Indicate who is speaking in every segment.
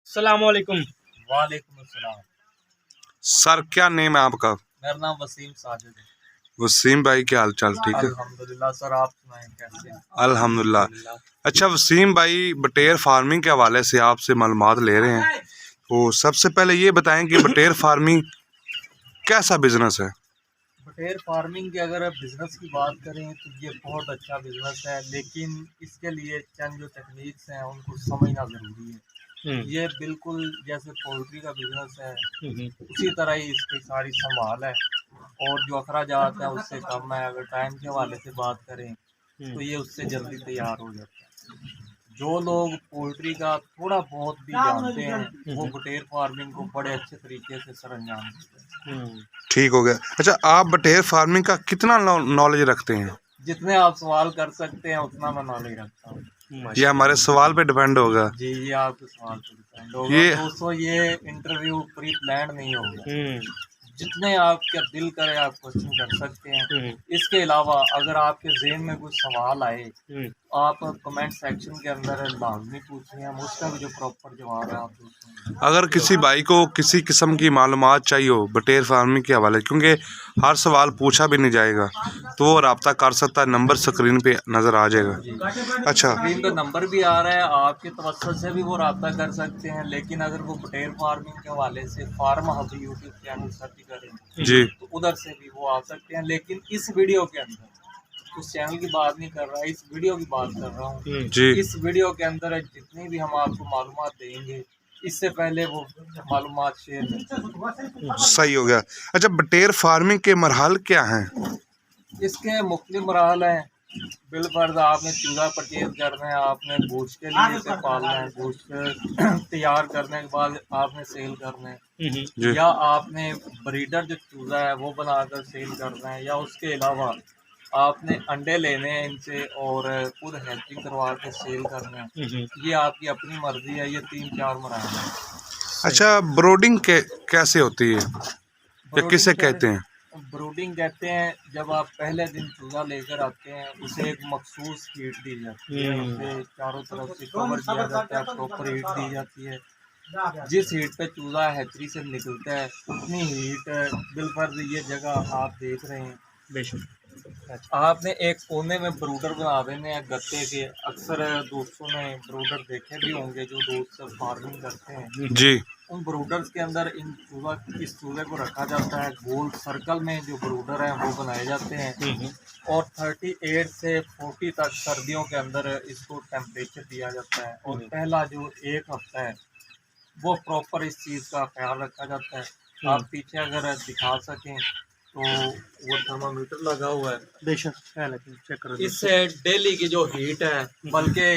Speaker 1: अस्सलामुअलैकुम।
Speaker 2: वालेकुम अस्सलाम।
Speaker 3: सर क्या नेम है आपका?
Speaker 2: मेरा नाम वसीम साजिद है।
Speaker 3: वसीम भाई, क्या हाल चाल? ठीक है,
Speaker 2: अल्हम्दुलिल्लाह। सर आप सुनाएं कैसे हैं?
Speaker 3: अल्हम्दुलिल्लाह। अच्छा वसीम भाई, बटेर फार्मिंग के हवाले से आपसे मालूमात ले रहे हैं, तो सबसे पहले ये बताएं कि बटेर फार्मिंग कैसा बिजनेस है?
Speaker 2: बटेर फार्मिंग की अगर बिज़नेस की बात करें तो ये बहुत अच्छा बिज़नेस है, लेकिन इसके लिए चंद जो टेक्निक्स हैं उनको समझना ज़रूरी है। ये बिल्कुल जैसे पोल्ट्री का बिज़नेस है उसी तरह ही इसकी सारी संभाल है, और जो अखराजात है उससे कम है। अगर टाइम के हवाले से बात करें तो ये उससे जल्दी तैयार हो जाता है। जो लोग पोल्ट्री का थोड़ा बहुत भी जानते हैं वो बटेर फार्मिंग को बड़े अच्छे तरीके से सर अंजाम देते हैं।
Speaker 3: ठीक हो गया। अच्छा, आप बटेर फार्मिंग का कितना नॉलेज रखते हैं?
Speaker 2: जितने आप सवाल कर सकते हैं उतना मैं नॉलेज रखता हूँ।
Speaker 3: ये हमारे सवाल पे डिपेंड होगा।
Speaker 2: जी, ये आपके सवाल पर डिपेंड होगा।
Speaker 3: ये
Speaker 2: दोस्तों, ये इंटरव्यू प्री प्लान नहीं होगा। जितने आपका दिल करे आप क्वेश्चन कर सकते हैं। इसके अलावा अगर आपके ज़हन में कुछ सवाल आए आप कमेंट सेक्शन के अंदर लाजमी पूछें, हम उसका भी जो प्रॉपर जवाब है आप दें।
Speaker 3: अगर किसी भाई को किसी किस्म की मालूमात चाहिए हो बटेर फार्मिंग के हवाले, क्योंकि हर सवाल पूछा भी नहीं जाएगा, तो वो रब्ता कर सकता है। नंबर स्क्रीन पे नज़र आ जाएगा। अच्छा,
Speaker 2: स्क्रीन पे नंबर भी आ रहा है, आपके तवज्जुह से भी वो रब्ता कर सकते हैं। लेकिन अगर वो बटेर फार्मिंग के हवाले से farm hub YouTube channel search करें
Speaker 3: जी
Speaker 2: तो उधर से भी वो आ सकते हैं। लेकिन इस वीडियो के अंदर उस चैनल की बात नहीं कर रहा, इस वीडियो की बात कर रहा हूँ।
Speaker 3: जी,
Speaker 2: इस वीडियो के अंदर जितनी भी हम आपको मालूमात देंगे इससे पहले वो मालूमात शेयर नहीं।
Speaker 3: सही हो गया। अच्छा, बटेर फार्मिंग के मरहल क्या हैं?
Speaker 2: इसके मुख्तलिफ मराहल हैं। बिलफर्ज आपने चूज़ा परचेज करना है, आपने गोश्त के लिए इसे पालना है, गोश्त तैयार करने के बाद आपने सेल करना है,
Speaker 3: जी,
Speaker 2: या आपने ब्रीडर जो चूज़ा है वो बनाकर सेल करना है, या उसके अलावा आपने अंडे लेने हैं इनसे और खुद हैचिंग करवा के सेल करना है। ये आपकी अपनी मर्जी है। ये 3-4 मराहल हैं।
Speaker 3: अच्छा, ब्रोडिंग कैसे होती है या किसे कहते हैं?
Speaker 2: ब्रूडिंग कहते हैं जब आप पहले दिन चूज़ा लेकर आते हैं उसे एक मखसूस हीट दी जाती है, उसे चारों तरफ से कवर किया जाता है, प्रॉपर हीट दी जाती है। जिस हीट पे चूज़ा हैचरी से निकलता है उतनी हीट बिलफर्ज ये जगह आप देख रहे हैं बेशक आपने एक कोने में ब्रूडर बना देने हैं गत्ते के। अक्सर दोस्तों ने ब्रूडर देखे भी होंगे जो दोस्त फार्मिंग करते हैं।
Speaker 3: जी,
Speaker 2: उन ब्रूडर्स के अंदर इस चूजे को रखा जाता है। गोल सर्कल में जो ब्रूडर हैं वो बनाए जाते हैं, और 38 से 40 तक सर्दियों के अंदर इसको टेम्परेचर दिया जाता है। और पहला जो एक हफ्ता है वो प्रॉपर इस चीज़ का ख्याल रखा जाता है। आप पीछे अगर दिखा सकें तो वो थर्मामीटर लगा हुआ है, बेशक चेक करो। इससे डेली की जो हीट है, बल्कि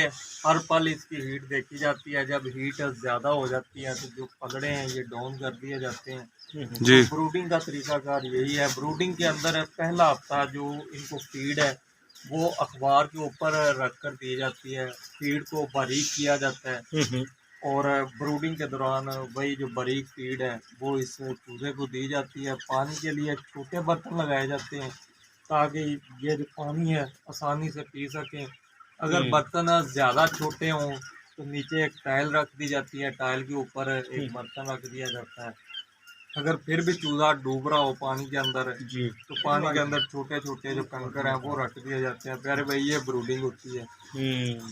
Speaker 2: हर पल इसकी हीट देखी जाती है। जब हीट ज़्यादा हो जाती है तो जो पगड़े हैं ये डाउन कर दिए जाते हैं।
Speaker 3: जी,
Speaker 2: तो ब्रूडिंग का तरीकाकार यही है। ब्रूडिंग के अंदर पहला हफ्ता जो इनको फीड है वो अखबार के ऊपर रख कर दी जाती है। फीड को बारीक किया जाता है, और ब्रूडिंग के दौरान वही जो बारीक फीड है वो इस चूजे को दी जाती है। पानी के लिए छोटे बर्तन लगाए जाते हैं ताकि ये जो पानी है आसानी से पी सकें। अगर बर्तन ज़्यादा छोटे हों तो नीचे एक टाइल रख दी जाती है, टाइल के ऊपर एक बर्तन रख दिया जाता है। अगर फिर भी चूजा डूब रहा हो पानी के अंदर तो पानी के अंदर छोटे छोटे जो कंकर हैं वो रख दिए जाते हैं। प्यारे भाई, ये ब्रूडिंग होती है।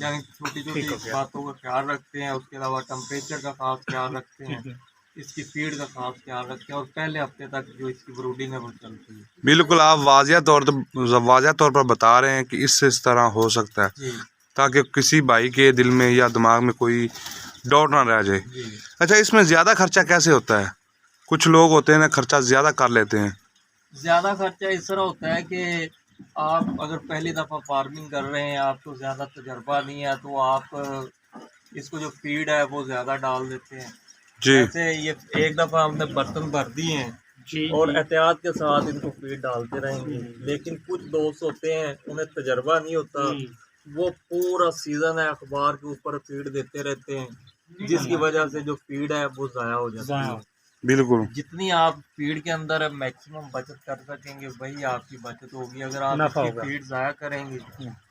Speaker 2: यानी छोटी छोटी बातों का ख्याल रखते हैं, उसके अलावा टेम्परेचर का खास ख्याल रखते हैं, इसकी फीड का खास ख्याल रखते हैं, और पहले हफ्ते तक जो इसकी ब्रूडिंग है वो चलती है।
Speaker 3: बिल्कुल। आप वाजिया तौर पर बता रहे हैं कि इस तरह हो सकता है,
Speaker 2: जी
Speaker 3: ताकि किसी भाई के दिल में या दिमाग में कोई डाउट ना रह जाए।
Speaker 2: जी।
Speaker 3: अच्छा, इसमें ज़्यादा खर्चा कैसे होता है? कुछ लोग होते हैं ना, खर्चा ज़्यादा कर लेते हैं।
Speaker 2: ज़्यादा खर्चा इस तरह होता है कि आप अगर पहली दफ़ा फार्मिंग कर रहे हैं, आपको ज़्यादा तजर्बा नहीं है, तो आप इसको जो फीड है वो ज़्यादा डाल देते हैं।
Speaker 3: जी,
Speaker 2: जैसे ये एक दफ़ा हमने बर्तन भर दिए हैं और एहतियात के साथ इनको फीड डालते रहेंगे। लेकिन कुछ दोस्त होते हैं उन्हें तजर्बा नहीं होता, वो पूरा सीज़न है अखबार के ऊपर फीड देते रहते हैं, जिसकी वजह से जो फीड है वो ज़ाया हो जाती है।
Speaker 3: बिल्कुल,
Speaker 2: जितनी आप फीड के अंदर मैक्सिमम बचत कर सकेंगे वही आपकी बचत होगी। अगर आप इसकी फीड ज़ाया करेंगे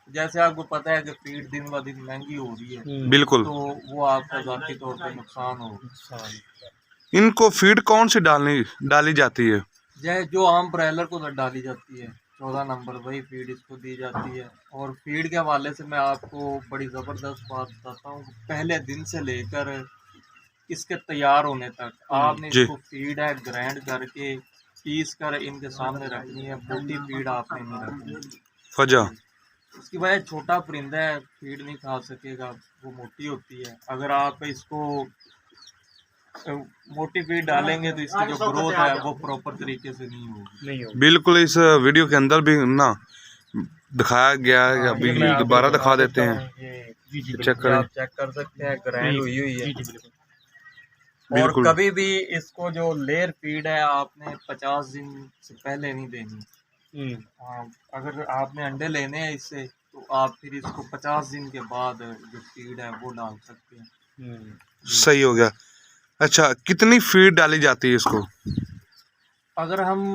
Speaker 2: जैसे आपको पता है कि फीड दिन ब दिन महंगी हो रही है,
Speaker 3: बिल्कुल।
Speaker 2: तो वो आपका ज़ाती तौर पे नुकसान हो।
Speaker 3: इनको फीड कौन सी डाली जाती है?
Speaker 2: जय जो आम ब्रायलर को डाली जाती है 14 नंबर, वही फीड इसको दी जाती है। और फीड के हवाले से मैं आपको बड़ी ज़बरदस्त बात बताता हूँ। पहले दिन से लेकर इसके तैयार होने तक आपने
Speaker 3: जी।
Speaker 2: इसको फीड है ग्राइंड करके पीस कर इनके सामने रखनी है। मोटी फीड आपने नहीं रखनी।
Speaker 3: वजह?
Speaker 2: इसकी वजह छोटा परिंदा है, फीड नहीं खा सकेगा, वो मोटी होती है। अगर आप इसको मोटी फीड डालेंगे तो इसकी जो ग्रोथ है वो प्रॉपर तरीके से नहीं होगी।
Speaker 3: बिल्कुल। इस वीडियो के अंदर भी ना दिखाया गया है, अभी दोबारा दिखा देते हैं, चेक करें।
Speaker 2: आप चेक कर सकते हैं, ग्राइंड हुई है। और
Speaker 3: बिल्कुल।
Speaker 2: कभी भी इसको जो लेयर फीड है आपने 50 दिन से पहले नहीं देनी। हाँ, अगर आपने अंडे लेने हैं इससे तो आप फिर इसको 50 दिन के बाद जो फीड है वो डाल सकते हैं।
Speaker 3: सही हो गया। अच्छा, कितनी फीड डाली जाती है इसको?
Speaker 2: अगर हम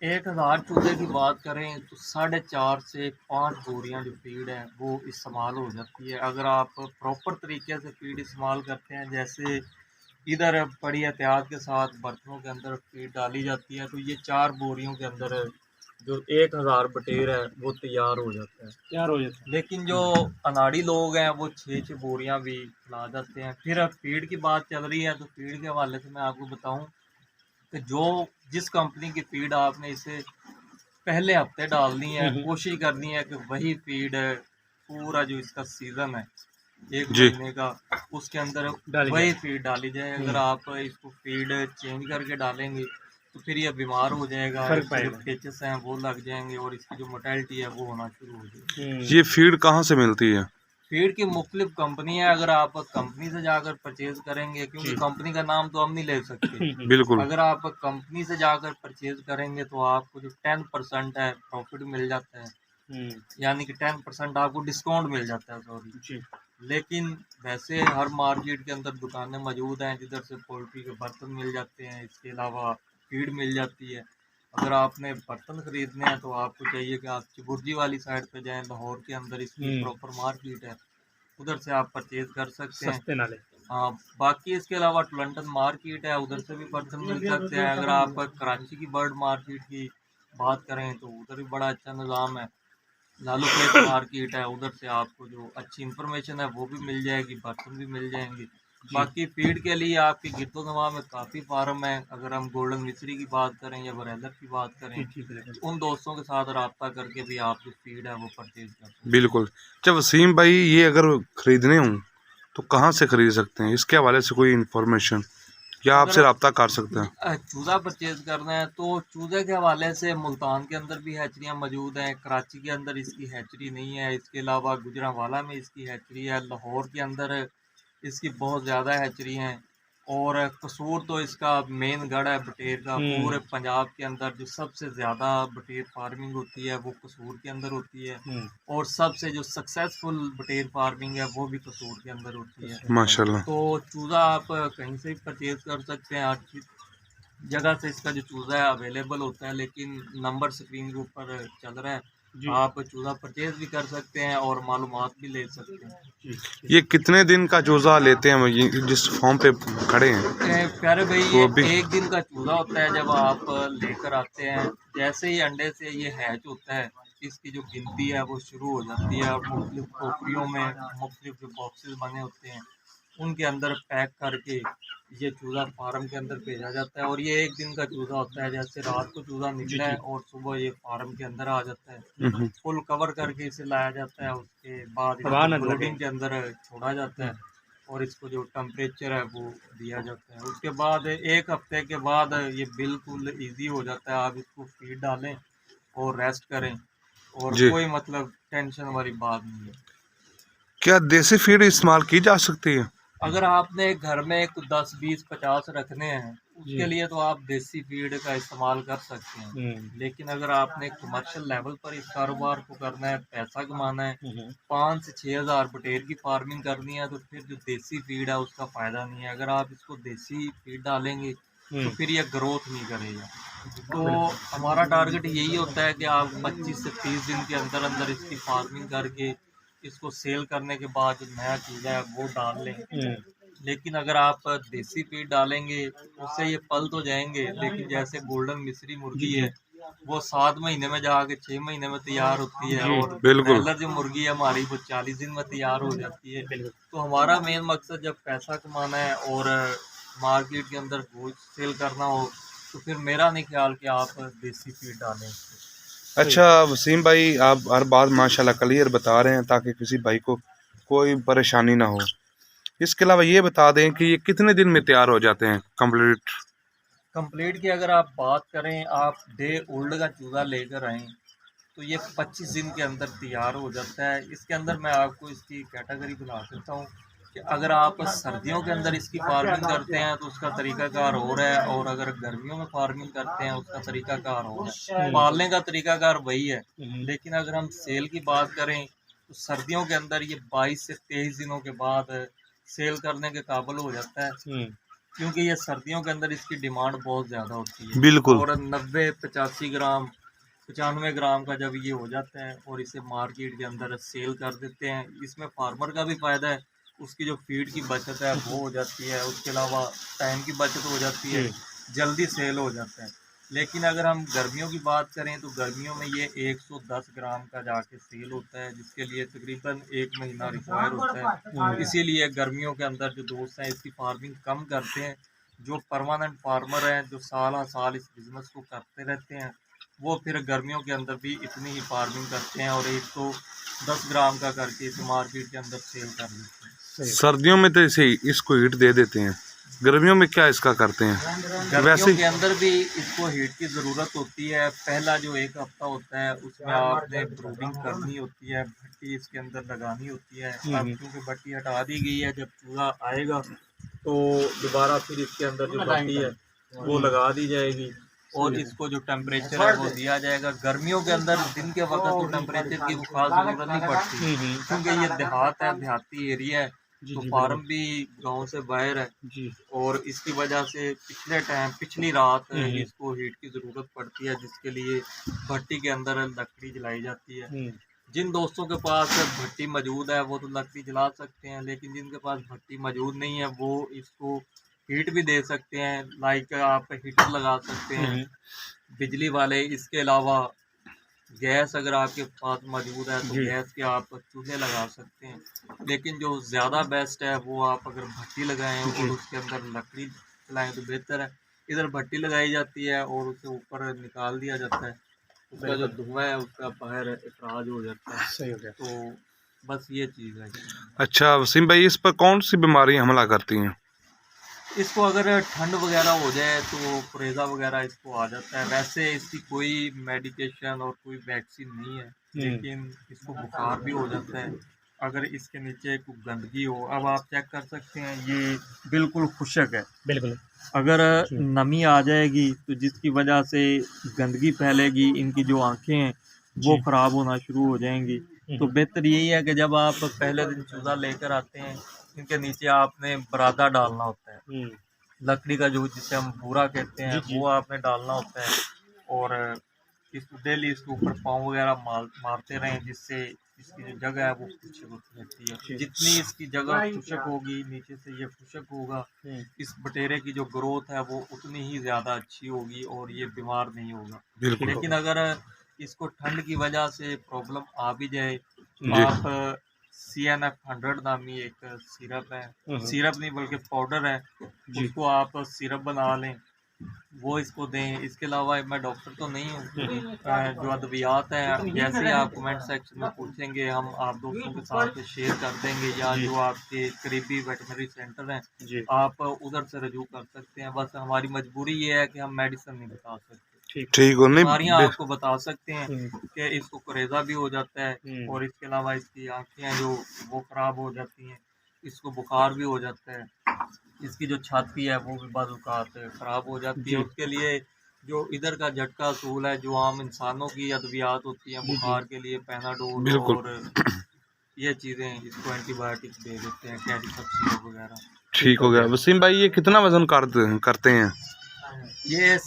Speaker 2: 1000 चूजे की बात करें तो 4.5 से 5 बोरियां जो फीड है वो इस्तेमाल हो जाती है। अगर आप प्रॉपर तरीके से फीड इस्तेमाल करते हैं, जैसे इधर बड़ी एहतियात के साथ बर्तनों के अंदर फीड डाली जाती है, तो ये 4 बोरियों के अंदर जो 1000 बटेर है वो तैयार हो जाता है। लेकिन जो अनाड़ी लोग हैं वो 6 बोरियां भी ला जाते हैं। फिर अब फीड की बात चल रही है तो फीड के हवाले से मैं आपको बताऊं कि जिस कंपनी की फीड आपने इसे पहले हफ्ते डालनी है, कोशिश करनी है कि वही फीड पूरा जो इसका सीजन है 1
Speaker 3: जी।
Speaker 2: महीने का, उसके अंदर वही फीड डाली जाए। अगर आप इसको फीड चेंज करके डालेंगे तो फिर ये बीमार हो जाएगा, इसके जो पेचेस हैं वो लग जाएंगे और इसकी जो मोटेलिटी है वो होना शुरू हो जाएगी।
Speaker 3: ये फीड कहाँ से मिलती है?
Speaker 2: फीड की मुख्तलिफ कंपनी है। अगर आप कंपनी से जाकर परचेज करेंगे, क्योंकि कंपनी का नाम तो हम नहीं ले सकते,
Speaker 3: बिल्कुल।
Speaker 2: अगर आप कंपनी से जाकर परचेज करेंगे तो आपको जो 10% है प्रॉफिट मिल जाता है, यानी कि 10% आपको डिस्काउंट मिल जाता है, सॉरी। लेकिन वैसे हर मार्केट के अंदर दुकानें मौजूद हैं जिधर से पोल्ट्री के बर्तन मिल जाते हैं, इसके अलावा फीड मिल जाती है। अगर आपने बर्तन खरीदने हैं तो आपको चाहिए कि आप चिबुर्जी वाली साइड पे जाएं, लाहौर के अंदर इसकी प्रॉपर मार्केट है, उधर से आप परचेज कर सकते हैं। हाँ, बाकी इसके अलावा टोरंटन मार्केट है, उधर से भी बर्तन मिल सकते हैं। अगर आप कराची की बर्ड मार्केट की बात करें तो उधर भी बड़ा अच्छा निज़ाम है। लालू खेत मार्केट है, उधर से आपको जो अच्छी इन्फॉर्मेशन है वो भी मिल जाएगी, बर्तन भी मिल जाएंगे। बाकी फीड के लिए आपके गिरदोनवा में काफ़ी फार्म है। अगर हम गोल्डन मिस्री की बात करें या ब्रॉयलर की बात करें, तो उन दोस्तों के साथ रब्ता करके भी आप जो फीड है वो परचेज कर सकते हैं।
Speaker 3: बिल्कुल। जब वसीम भाई ये अगर खरीदने हों तो कहाँ से खरीद सकते हैं? इसके हवाले से कोई इन्फॉर्मेशन या आपसे रब्ता कर सकते हैं?
Speaker 2: चूज़ा परचेज करना है तो चूज़े के हवाले से मुल्तान के अंदर भी हैचरियाँ मौजूद हैं, कराची के अंदर इसकी हैचरी नहीं है। इसके अलावा गुजरांवाला में इसकी हैचरी है, लाहौर के अंदर इसकी बहुत ज़्यादा हैचरी हैं। और कसूर तो इसका मेन गढ़ है बटेर का। पूरे पंजाब के अंदर जो सबसे ज़्यादा बटेर फार्मिंग होती है वो कसूर के अंदर होती है, और सबसे जो सक्सेसफुल बटेर फार्मिंग है वो भी कसूर के अंदर होती है।
Speaker 3: माशाल्लाह।
Speaker 2: तो चूज़ा आप कहीं से भी परचेज कर सकते हैं, हर जगह से इसका जो चूज़ा है अवेलेबल होता है। लेकिन नंबर स्क्रीन के ऊपर चल रहा है, आप चूज़ा परचेज भी कर सकते हैं और मालूमात भी ले सकते हैं।
Speaker 3: ये कितने दिन का चूज़ा लेते हैं जिस फॉर्म पे खड़े हैं?
Speaker 2: प्यारे भाई,
Speaker 3: वो
Speaker 2: ये
Speaker 3: भी
Speaker 2: 1 दिन का चूज़ा होता है जब आप लेकर आते हैं। जैसे ही अंडे से ये हैच होता है, इसकी जो गिनती है वो शुरू हो जाती है। और मुख्तलिफ टोकरियों में मुख्तलिफ जो बॉक्सेस बने होते हैं उनके अंदर पैक करके ये चूज़ा फार्म के अंदर भेजा जाता है। और ये 1 दिन का चूज़ा होता है। जैसे रात को चूज़ा निकला है और सुबह ये फार्म के अंदर आ जाता है, फुल कवर करके इसे लाया जाता है। उसके बाद ब्रूडिंग के अंदर छोड़ा जाता है और इसको जो टेम्परेचर है वो दिया जाता है। उसके बाद 1 हफ्ते के बाद ये बिल्कुल इजी हो जाता है। आप इसको फीड डालें और रेस्ट करें, और
Speaker 3: जी।
Speaker 2: कोई मतलब टेंशन वाली बात नहीं है।
Speaker 3: क्या देसी फीड इस्तेमाल की जा सकती है?
Speaker 2: अगर आपने घर में 10, 20, 50 रखने हैं उसके लिए तो आप देसी फीड का इस्तेमाल कर सकते हैं। लेकिन अगर आपने कमर्शियल लेवल पर इस कारोबार को करना है, पैसा कमाना है, 5 से 6 हज़ार बटेर की फार्मिंग करनी है, तो फिर जो देसी फीड है उसका फ़ायदा नहीं है। अगर आप इसको देसी फीड डालेंगे तो फिर ये ग्रोथ नहीं करेगा। तो हमारा टारगेट यही होता है कि आप 25 से 30 दिन के अंदर अंदर इसकी फार्मिंग करके इसको सेल करने के बाद जो नया चूजा है वो डाल लें। लेकिन अगर आप देसी फीड डालेंगे उससे ये पल तो जाएंगे, लेकिन जैसे गोल्डन मिस्री मुर्गी है वो 7 महीने में जाके 6 महीने में तैयार होती है, और
Speaker 3: बिल्कुल।
Speaker 2: ब्रॉयलर जो मुर्गी है हमारी वो 40 दिन में तैयार हो जाती है। तो हमारा मेन मकसद जब पैसा कमाना है और मार्केट के अंदर गोश्त सेल करना हो, तो फिर मेरा नहीं ख्याल कि आप देसी फीड डालें।
Speaker 3: अच्छा वसीम भाई, आप हर बात माशाल्लाह क्लियर बता रहे हैं ताकि किसी भाई को कोई परेशानी ना हो। इसके अलावा ये बता दें कि ये कितने दिन में तैयार हो जाते हैं कंप्लीट?
Speaker 2: कंप्लीट की अगर आप बात करें, आप डे ओल्ड का चूज़ा लेकर आएँ तो ये 25 दिन के अंदर तैयार हो जाता है। इसके अंदर मैं आपको इसकी कैटेगरी बता देता हूँ कि अगर आप सर्दियों के अंदर इसकी फार्मिंग करते हैं तो उसका तरीकाकार और है, और अगर गर्मियों में फार्मिंग करते हैं उसका तरीकाकार और है। पालने का तरीकाकार वही है, लेकिन अगर हम सेल की बात करें तो सर्दियों के अंदर ये 22 से 23 दिनों के बाद सेल करने के काबिल हो जाता है, क्योंकि ये सर्दियों के अंदर इसकी डिमांड बहुत ज़्यादा होती है।
Speaker 3: बिल्कुल।
Speaker 2: और 90-85 ग्राम 95 ग्राम का जब ये हो जाता है और इसे मार्केट के अंदर सेल कर देते हैं, इसमें फार्मर का भी फ़ायदा है, उसकी जो फीड की बचत है वो हो जाती है, उसके अलावा टाइम की बचत हो जाती है, जल्दी सेल हो जाता है। लेकिन अगर हम गर्मियों की बात करें तो गर्मियों में ये 110 ग्राम का जाके सेल होता है, जिसके लिए तकरीबन 1 महीना रिक्वायर होता है। इसीलिए गर्मियों के अंदर जो दोस्त हैं इसकी फार्मिंग कम करते हैं। जो परमानेंट फार्मर हैं जो साल साल इस बिज़नेस को करते रहते हैं, वो फिर गर्मियों के अंदर भी इतनी ही फार्मिंग करते हैं और 110 ग्राम का करके इसे मार्केट के अंदर सेल कर देते हैं।
Speaker 3: सर्दियों में तो इसे इसको हीट दे देते हैं, गर्मियों में क्या इसका करते हैं?
Speaker 2: गर्मियों के अंदर भी इसको हीट की ज़रूरत होती है। पहला जो 1 हफ्ता होता है उसमें आपने ब्रूडिंग करनी होती है, भट्टी इसके अंदर लगानी होती है। अब क्योंकि भट्टी हटा दी गई है, जब चूजा आएगा तो दोबारा फिर इसके अंदर जो भट्टी है वो लगा दी जाएगी और इसको जो टेम्परेचर है वो दिया जाएगा। गर्मियों के अंदर दिन के वक्त तो टेम्परेचर की खास ज़रूरत नहीं पड़ती, क्योंकि ये देहात है, देहाती एरिया है, तो फार्म भी गांव से बाहर है, और इसकी वजह से पिछली रात इसको हीट की ज़रूरत पड़ती है, जिसके लिए भट्टी के अंदर लकड़ी जलाई जाती है। जिन दोस्तों के पास भट्टी मौजूद है वो तो लकड़ी जला सकते हैं, लेकिन जिनके पास भट्टी मौजूद नहीं है वो इसको हीट भी दे सकते हैं। लाइक आप हीटर लगा सकते हैं बिजली वाले। इसके अलावा गैस अगर आपके पास मौजूद है तो गैस के आप चूल्हे लगा सकते हैं, लेकिन जो ज़्यादा बेस्ट है वो आप अगर भट्टी लगाएं और उसके अंदर लकड़ी चलाएं तो बेहतर है। इधर भट्टी लगाई जाती है और उसे ऊपर निकाल दिया जाता है, उसका जो धुआं है उसका बाहर इखराज हो जाता है। सही हो गया। तो बस ये चीज़ है।
Speaker 3: अच्छा वसीम भाई, इस पर कौन सी बीमारी हमला करती हैं?
Speaker 2: इसको अगर ठंड वगैरह हो जाए तो कुरेज़ा वगैरह इसको आ जाता है। वैसे इसकी कोई मेडिकेशन और कोई वैक्सीन नहीं है, लेकिन इसको बुखार भी हो जाता है अगर इसके नीचे कोई गंदगी हो। अब आप चेक कर सकते हैं ये बिल्कुल खुशक है, बिल्कुल। अगर नमी आ जाएगी तो जिसकी वजह से गंदगी फैलेगी, इनकी जो आँखें हैं वो ख़राब होना शुरू हो जाएंगी। तो बेहतर यही है कि जब आप पहले दिन चूज़ा लेकर आते हैं, इनके नीचे आपने बरादा डालना होता है, लकड़ी का जो जिसे हम बूरा कहते हैं वो आपने डालना होता है, और इसको डेली इसके ऊपर पाँव वगैरह मारते रहें, जिससे इसकी जो जगह है वो खुशक होती रहती है। जितनी इसकी जगह खुशक होगी, नीचे से ये खुशक होगा, इस बटेरे की जो ग्रोथ है वो उतनी ही ज़्यादा अच्छी होगी और ये बीमार नहीं होगा। लेकिन अगर इसको ठंड की वजह से प्रॉब्लम आ भी जाए तो आप CNF 100 नामी एक सिरप है, सिरप नहीं बल्कि पाउडर है, उसको आप सिरप बना लें, वो इसको दें। इसके अलावा मैं डॉक्टर तो नहीं हूँ, जो अद्वियात हैं जैसे ही आप कमेंट सेक्शन में पूछेंगे हम आप दोस्तों के साथ शेयर कर देंगे, या जो आपके करीबी वेटनरी सेंटर हैं आप उधर से रजू कर सकते हैं। बस हमारी मजबूरी ये है कि हम मेडिसिन नहीं बता सकते,
Speaker 3: ठीक हो नहीं,
Speaker 2: बीमारियाँ आपको बता सकते हैं कि इसको कुरेज़ा भी हो जाता है, और इसके अलावा इसकी आँखें हैं जो वो ख़राब हो जाती हैं, इसको बुखार भी हो जाता है, इसकी जो छाती है वो भी बाज़-औक़ात ख़राब हो जाती है। उसके लिए जो इधर का झटका असूल है, जो आम इंसानों की अद्वियात होती हैं बुखार के लिए, पैनाडोल और ये चीज़ें, इसको एंटीबायोटिक दे देते हैं, कैल्शियम सिरप वगैरह।
Speaker 3: ठीक हो गया। वसीम भाई ये कितना वजन करते हैं?
Speaker 2: ये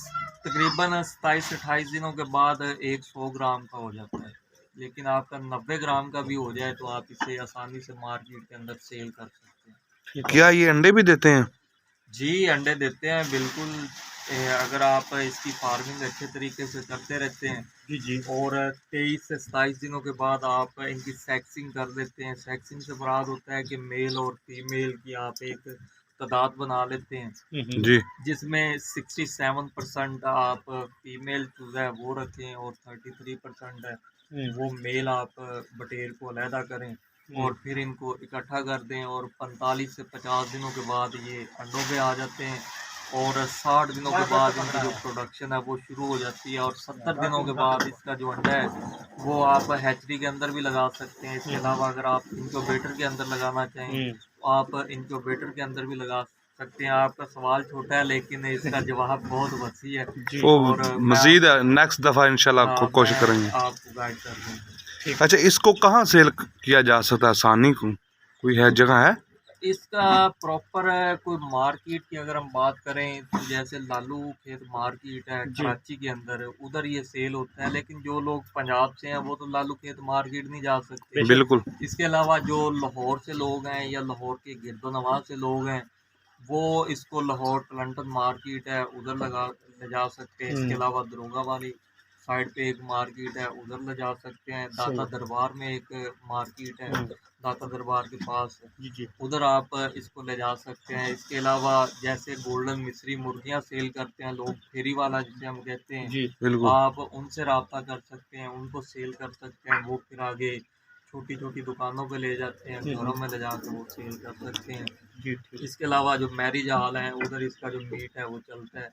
Speaker 2: तकरीबन 27 से 28 दिनों के बाद 100 ग्राम का हो जाता है। लेकिन आपका 90 ग्राम का भी हो जाए तो आप इसे आसानी से मार्केट के अंदर सेल कर सकते हैं।
Speaker 3: क्या ये अंडे भी देते हैं?
Speaker 2: जी, अंडे देते हैं बिल्कुल। अगर आप इसकी फार्मिंग अच्छे तरीके से करते रहते हैं
Speaker 1: जी जी
Speaker 2: और 23 से 27 दिनों के बाद आप इनकी सेक्सिंग कर देते हैं। सेक्सिंग से मुराद होता है कि मेल और फीमेल की आप एक तादाद बना लेते हैं,
Speaker 3: जी
Speaker 2: जिसमें 67% आप फीमेल चूज़ा है वो रखें और 33% है वो मेल आप बटेर को अलहदा करें और फिर इनको इकट्ठा कर दें और 45 से 50 दिनों के बाद ये अंडों पे आ जाते हैं और 60 दिनों के बाद इनकी जो प्रोडक्शन है वो शुरू हो जाती है और 70 दिनों के बाद इसका जो अंडा है वो आप हैचरी के अंदर भी लगा सकते हैं। इसके अलावा अगर आप इनक्यूबेटर के अंदर लगाना चाहें तो आप इनक्यूबेटर के अंदर भी लगा सकते हैं। आपका सवाल छोटा है लेकिन इसका जवाब बहुत वसी है
Speaker 3: वो
Speaker 2: और
Speaker 3: मजीद नेक्स्ट दफ़ा इंशाल्लाह
Speaker 2: हाँ,
Speaker 3: कोशिश
Speaker 2: मैं
Speaker 3: करेंगे।
Speaker 2: आपको गाइड कर दूँगा।
Speaker 3: अच्छा, इसको कहाँ सेल किया जा सकता है? आसानी को कोई है जगह है?
Speaker 2: इसका प्रॉपर कोई मार्केट की अगर हम बात करें तो जैसे लालू खेत मार्केट है कराची के अंदर, उधर ये सेल होता है। लेकिन जो लोग पंजाब से हैं वो तो लालू खेत मार्केट नहीं जा सकते।
Speaker 3: बिल्कुल।
Speaker 2: इसके अलावा जो लाहौर से लोग हैं या लाहौर के गिरदोनवाह से लोग हैं वो इसको लाहौर टलंटन मार्केट है उधर ले जा सकते हैं। इसके अलावा दरोगा वाली साइड पे एक मार्केट है उधर ले जा सकते हैं। दाता दरबार में एक मार्केट है दाता दरबार के पास, उधर आप इसको ले जा सकते हैं। इसके अलावा जैसे गोल्डन मिस्री मुर्गियां सेल करते हैं लोग, फेरी वाला जिसे हम कहते हैं,
Speaker 3: बिल्कुल।
Speaker 2: आप उनसे रब्ता कर सकते हैं, उनको सेल कर सकते हैं। वो फिर आगे छोटी छोटी दुकानों पे ले जाते हैं, घरों में ले जाकर वो सेल कर सकते हैं। इसके अलावा जो मैरिज हॉल है उधर इसका जो मीट है वो चलता है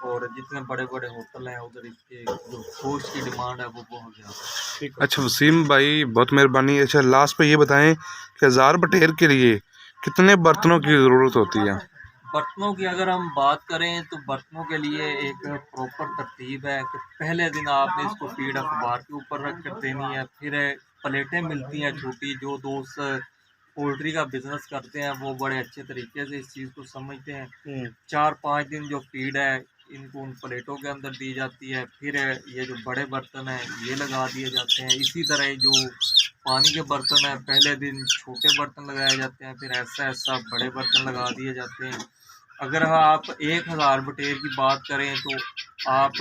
Speaker 2: और जितने बड़े बड़े होटल हैं उधर इसके जो गोश्त की डिमांड है वो बहुत ज़्यादा है।
Speaker 3: अच्छा वसीम भाई, बहुत मेहरबानी। अच्छा, लास्ट पे ये बताएं कि 1000 बटेर के लिए कितने बर्तनों की ज़रूरत होती है?
Speaker 2: बर्तनों की अगर हम बात करें तो बर्तनों के लिए एक प्रॉपर तरतीब है कि पहले दिन आपने इसको फीड अखबार के ऊपर रख कर देनी है। फिर प्लेटें मिलती हैं छोटी, जो दोस्त पोल्ट्री का बिजनेस करते हैं वो बड़े अच्छे तरीके से इस चीज़ को समझते हैं। 4-5 दिन जो फीड है इनको उन प्लेटों के अंदर दी जाती है। फिर ये जो बड़े बर्तन हैं ये लगा दिए जाते हैं। इसी तरह जो पानी के बर्तन हैं पहले दिन छोटे बर्तन लगाए जाते हैं, फिर ऐसा ऐसा बड़े बर्तन लगा दिए जाते हैं। अगर आप 1000 बटेर की बात करें तो आप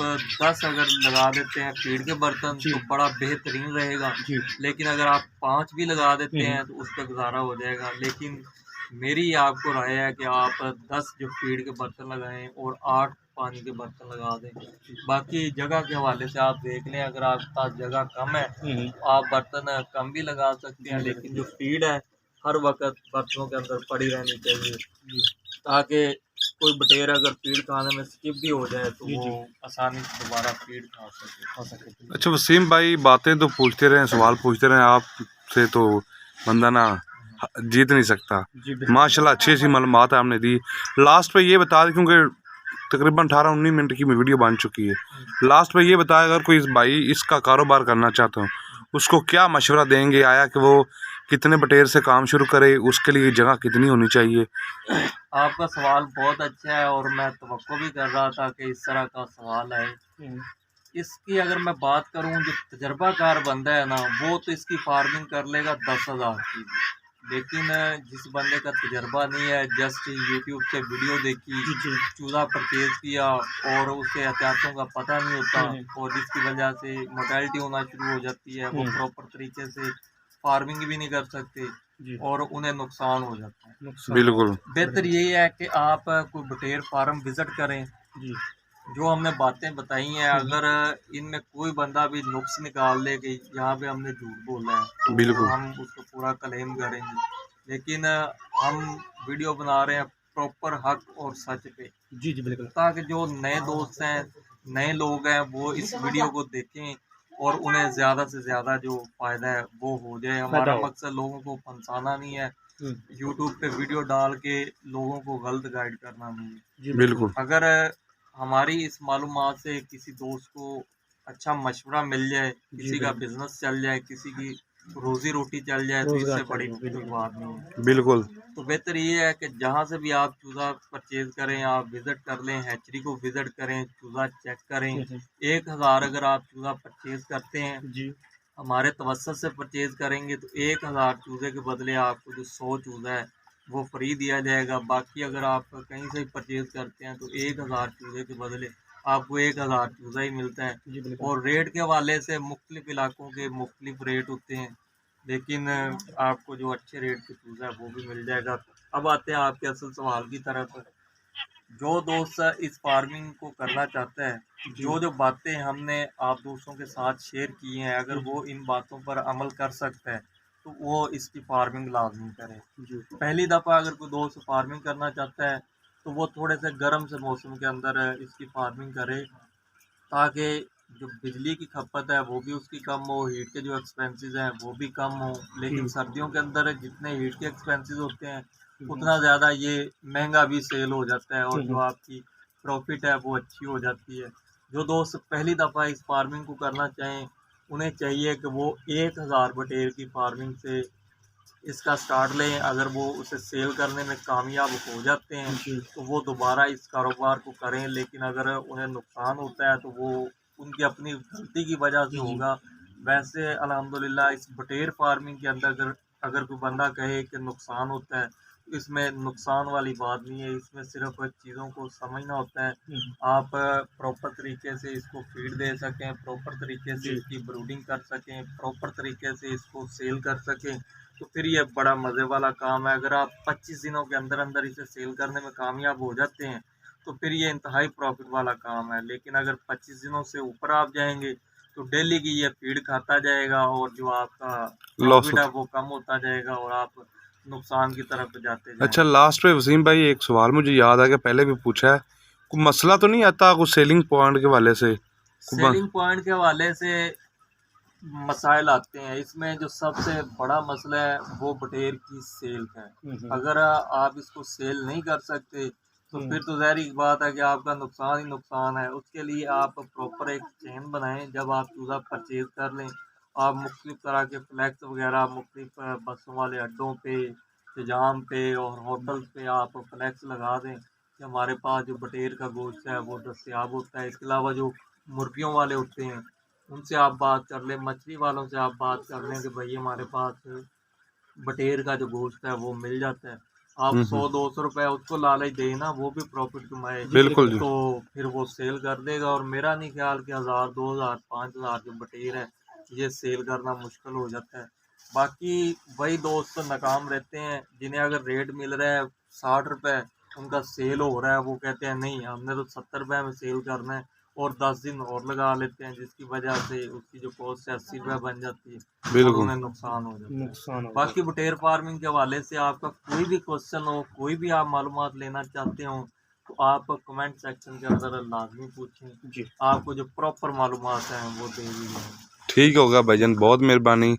Speaker 2: 10 अगर लगा देते हैं फीड के बर्तन तो बड़ा बेहतरीन रहेगा। लेकिन अगर आप 5 भी लगा देते हैं तो उस पर गुजारा हो जाएगा। लेकिन मेरी आपको राय है कि आप 10 जो फीड के बर्तन लगाएं और 8 पानी के बर्तन लगा दें। बाकी जगह के हवाले से आप देख लें, अगर आपके पास जगह कम है तो आप बर्तन कम भी लगा सकते हैं। लेकिन जो फीड है हर वक्त बर्तनों के अंदर पड़ी रहनी चाहिए ताकि कोई बटेर अगर फीड खाने में स्किप भी हो जाए तो वो आसानी से दोबारा फीड खा सके।
Speaker 3: अच्छा वसीम भाई, बातें तो पूछते रहें, सवाल पूछते रहें, आपसे तो बंदा ना जीत नहीं सकता। माशाल्लाह अच्छी सी मालूमात आपने दी। लास्ट पे ये बता दें, क्योंकि तकरीबन 18-19 मिनट की वीडियो बन चुकी है, लास्ट पे ये बताया अगर कोई भाई इसका कारोबार करना चाहता हो उसको क्या मशवरा देंगे? आया कि वो कितने बटेर से काम शुरू करे, उसके लिए जगह कितनी होनी चाहिए?
Speaker 2: आपका सवाल बहुत अच्छा है और मैं तवक्को भी कर रहा था कि इस तरह का सवाल आए। इसकी अगर मैं बात करूं, जो तजर्बाकार बंदा है ना वो तो इसकी फार्मिंग कर लेगा 10,000 की। लेकिन जिस बंदे का तजर्बा नहीं है, जस्ट यूट्यूब से वीडियो देखी, चूज़ा परचेज किया और उसे एहतियातों का पता नहीं होता और जिसकी वजह से मोर्टेलिटी होना शुरू हो जाती है, वो प्रॉपर तरीके से फार्मिंग भी नहीं कर सकते और उन्हें नुकसान हो जाता है।
Speaker 3: बिल्कुल।
Speaker 2: बेहतर यही है कि आप कोई बटेर फार्म विज़िट करें। जो हमने बातें बताई हैं अगर इनमें कोई बंदा भी नुक्स निकाल ले कि यहाँ पे हमने झूठ बोला है तो
Speaker 3: बिल्कुल।
Speaker 2: हम उसको पूरा क्लेम करेंगे। लेकिन हम वीडियो बना रहे हैं प्रॉपर हक और सच पे,
Speaker 1: बिल्कुल।
Speaker 2: ताकि जो नए दोस्त हैं, नए लोग हैं, वो इस वीडियो को देखें और उन्हें ज़्यादा से ज़्यादा जो फ़ायदा है वो हो जाए। हमारा मकसद लोगों को फंसाना नहीं है, यूट्यूब पे वीडियो डाल के लोगों को गलत गाइड करना नहीं है।
Speaker 3: बिल्कुल।
Speaker 2: अगर हमारी इस मालूमात से किसी दोस्त को अच्छा मशवरा मिल जाए, किसी का बिजनेस चल जाए, किसी की रोजी रोटी चल जाए तो इससे बड़ी कोई बात नहीं है।
Speaker 3: बिल्कुल।
Speaker 2: तो बेहतर ये है कि जहाँ से भी आप चूज़ा परचेज करें आप विज़िट कर लें, हैचरी को विज़िट करें, चूज़ा चेक करें। 1000 अगर आप चूज़ा परचेज करते हैं हमारे तवस्सुत से परचेज़ करेंगे तो 1000 चूज़े के बदले आपको जो 100 चूज़ा है वो फ्री दिया जाएगा। बाकी अगर आप कहीं से परचेज़ करते हैं तो 1000 चूज़े के बदले आपको 1000 चूज़ा ही मिलता है। और रेट के हवाले से मुख्तलिफ़ इलाकों के मुख्तलिफ़ रेट होते हैं, लेकिन आपको जो अच्छे रेट के चूज़ा है वो भी मिल जाएगा। अब आते हैं आपके असल सवाल की तरफ। जो दोस्त इस फार्मिंग को करना चाहता है, जो बातें हमने आप दोस्तों के साथ शेयर की हैं, अगर वो इन बातों पर अमल कर सकता है तो वो इसकी फार्मिंग लाजमी करे। पहली दफ़ा अगर कोई दोस्त फार्मिंग करना चाहता है तो वो थोड़े से गर्म से मौसम के अंदर इसकी फार्मिंग करे, ताकि जो बिजली की खपत है वो भी उसकी कम हो, हीट के जो एक्सपेंसेस हैं वो भी कम हो। लेकिन सर्दियों के अंदर जितने हीट के एक्सपेंसेस होते हैं उतना ज़्यादा ये महंगा भी सेल हो जाता है और जो आपकी प्रॉफिट है वो अच्छी हो जाती है। जो दोस्त पहली दफ़ा इस फार्मिंग को करना चाहें उन्हें चाहिए कि वो 1000 बटेर की फार्मिंग से इसका स्टार्ट लें। अगर वो उसे सेल करने में कामयाब हो जाते हैं तो वो दोबारा इस कारोबार को करें, लेकिन अगर उन्हें नुकसान होता है तो वो उनकी अपनी गलती की वजह से होगा। वैसे अल्हम्दुलिल्लाह इस बटेर फार्मिंग के अंदर अगर अगर कोई बंदा कहे कि नुकसान होता है तो इसमें नुकसान वाली बात नहीं है, इसमें सिर्फ चीज़ों को समझना होता है। आप प्रॉपर तरीके से इसको फीड दे सकें, प्रॉपर तरीके से इसकी ब्रूडिंग कर सकें, प्रॉपर तरीके से इसको सेल कर सकें तो फिर ये बड़ा मज़े वाला काम है। अगर आप 25 दिनों के अंदर अंदर इसे सेल करने में कामयाब हो जाते हैं तो फिर ये इंतहाई प्रॉफिट वाला काम है। लेकिन अगर 25 दिनों से ऊपर आप जाएंगे तो डेली की ये फीड खाता जाएगा और जो आपका
Speaker 3: लॉस
Speaker 2: प्रॉफिट है वो कम होता जाएगा और आप नुकसान की तरफ जाते
Speaker 3: अच्छा,
Speaker 2: जाएंगे।
Speaker 3: लास्ट पे वसीम भाई एक सवाल मुझे याद आ गया, पहले भी पूछा है, कोई मसला तो नहीं आता कुछ सेलिंग पॉइंट के हवाले से?
Speaker 2: सेलिंग पॉइंट के हवाले से मसाइल आते हैं। इसमें जो सबसे बड़ा मसला है वो बटेर की सेल है। अगर आप इसको सेल नहीं कर सकते तो फिर तो ज़ाहिर बात है कि आपका नुकसान ही नुकसान है। उसके लिए आप प्रॉपर एक चेन बनाएं। जब आप चूज़ा परचेज़ कर लें, आप मुख्तलिफ़ तरह के फ्लैक्स वगैरह मुख्तलिफ़ बसों वाले अड्डों पे, इंतजाम पे और होटल्स पे आप फ्लैक्स लगा दें कि हमारे पास जो बटेर का गोश्त है वो दस्तयाब होता है। इसके अलावा जो मुर्गियों वाले होते हैं उनसे आप बात कर लें, मछली वालों से आप बात कर लें कि भाई हमारे पास बटेर का जो गोश्त है वो मिल जाता है। आप 100-200 रुपये उसको लालच दें ना, वो भी प्रॉफिट कमाए
Speaker 3: बिल्कुल जी।
Speaker 2: तो फिर वो सेल कर देगा। और मेरा नहीं ख्याल कि 1000, 2000, 5000 जो बटेर है ये सेल करना मुश्किल हो जाता है। बाकी वही दोस्त नाकाम रहते हैं जिन्हें अगर रेट मिल रहा है 60 रुपये, उनका सेल हो रहा है, वो कहते हैं नहीं हमने तो 70 रुपये में सेल करना है और 10 दिन और लगा लेते हैं, जिसकी वजह से उसकी जो कॉस्ट है 80 रुपये बन जाती है और उन्हें नुकसान हो जाता है। बाकी बटेर फार्मिंग के हवाले से आपका कोई भी क्वेश्चन हो, कोई भी आप मालूमात लेना चाहते हो तो आप कमेंट सेक्शन के अंदर लाजमी पूछें। आपको जो प्रॉपर मालूमात हैं वो दे दी जाएंगी।
Speaker 3: ठीक होगा भाईजान, बहुत मेहरबानी।